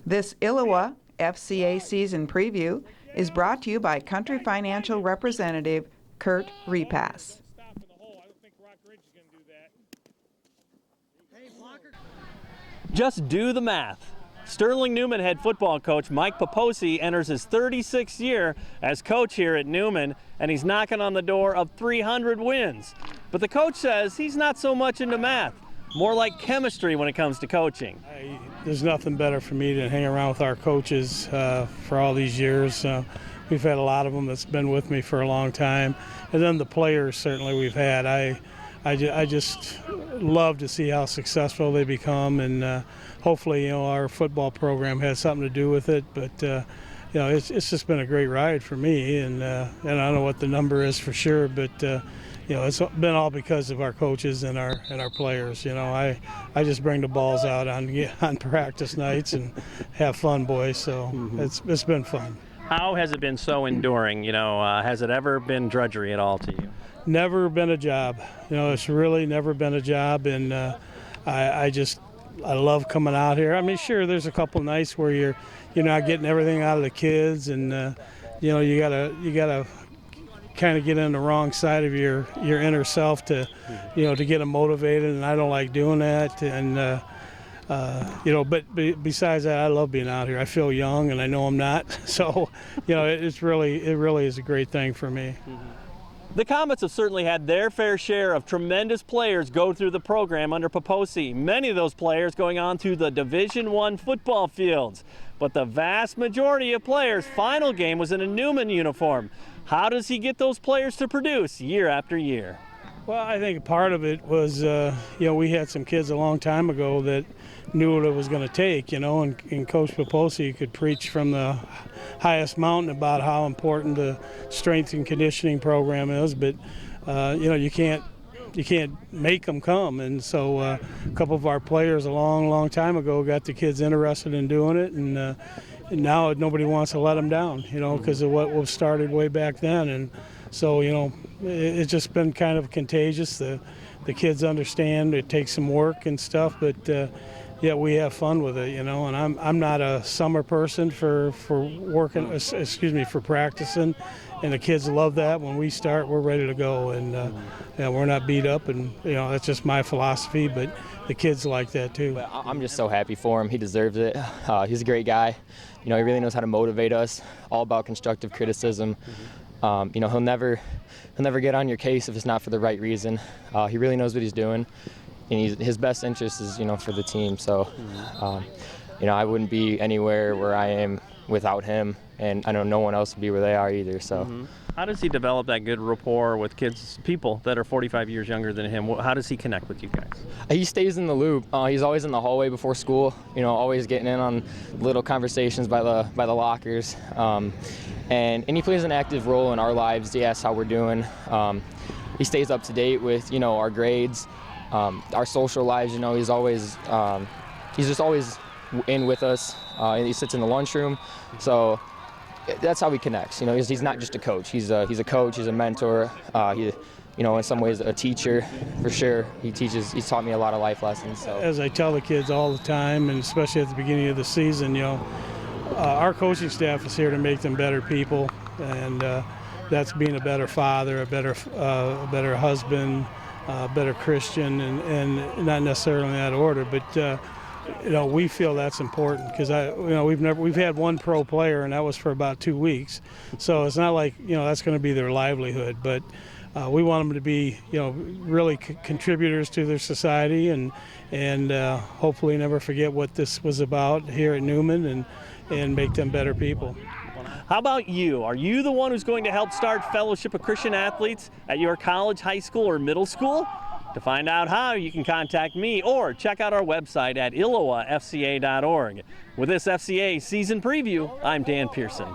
This ILLOWA FCA season preview is brought to you by Country Financial Representative Kurt Repass. Just do the math. Sterling Newman head football coach Mike Papoccia enters his 36th year as coach here at Newman, and he's knocking on the door of 300 wins. But the coach says he's not so much into math, more like chemistry when it comes to coaching. There's nothing better for me than hang around with our coaches for all these years. We've had a lot of them that's been with me for a long time, and then the players certainly we've had. I just love to see how successful they become, and hopefully, our football program has something to do with it. But it's just been a great ride for me, and I don't know what the number is for sure, but it's been all because of our coaches and our players. I just bring the balls out on practice nights and have fun, boys. So it's been fun. How has it been so enduring? Has it ever been drudgery at all to you? Never been a job. It's really never been a job, and I love coming out here. I mean, sure, there's a couple nights where you're not getting everything out of the kids, and you gotta kind of get in the wrong side of your inner self to to get them motivated, and I don't like doing that. And but besides that, I love being out here. I feel young, and I know I'm not. So it really is a great thing for me. The Comets have certainly had their fair share of tremendous players go through the program under Papoccia. Many of those players going on to the Division I football fields. But the vast majority of players' final game was in a Newman uniform. How does he get those players to produce year after year? Well, I think part of it was, we had some kids a long time ago that knew what it was going to take, and Coach Papoccia could preach from the highest mountain about how important the strength and conditioning program is, but you can't make them come. And so a couple of our players a long time ago got the kids interested in doing it, and now nobody wants to let them down, because of what was started way back then. And so it's just been kind of contagious. The kids understand it takes some work and stuff, but we have fun with it, and I'm not a summer person for practicing, and the kids love that. When we start, we're ready to go, and we're not beat up, and that's just my philosophy, but the kids like that too. I'm just so happy for him. He deserves it. He's a great guy. He really knows how to motivate us, all about constructive criticism. He'll never get on your case if it's not for the right reason. He really knows what he's doing, and his best interest is for the team. So I wouldn't be anywhere where I am without him, and I know no one else would be where they are either. So how does he develop that good rapport with people that are 45 years younger than him? How does he connect with you guys? He stays in the loop. He's always in the hallway before school, always getting in on little conversations by the lockers. And he plays an active role in our lives. He asks how we're doing. He stays up to date with our grades, our social lives. He's just always in with us. He sits in the lunchroom, so that's how he connects. He's not just a coach. He's a coach. He's a mentor. In some ways a teacher for sure. He's taught me a lot of life lessons. So. As I tell the kids all the time, and especially at the beginning of the season, our coaching staff is here to make them better people, and that's being a better father, a better husband, a better Christian, and not necessarily in that order, but we feel that's important because we've had one pro player, and that was for about 2 weeks, so it's not like that's going to be their livelihood, but we want them to be really contributors to their society, and hopefully never forget what this was about here at Newman, and make them better people. How about you? Are you the one who's going to help start Fellowship of Christian Athletes at your college, high school, or middle school? To find out how, you can contact me or check out our website at ILLOWAFCA.org. With this FCA season preview, I'm Dan Pearson.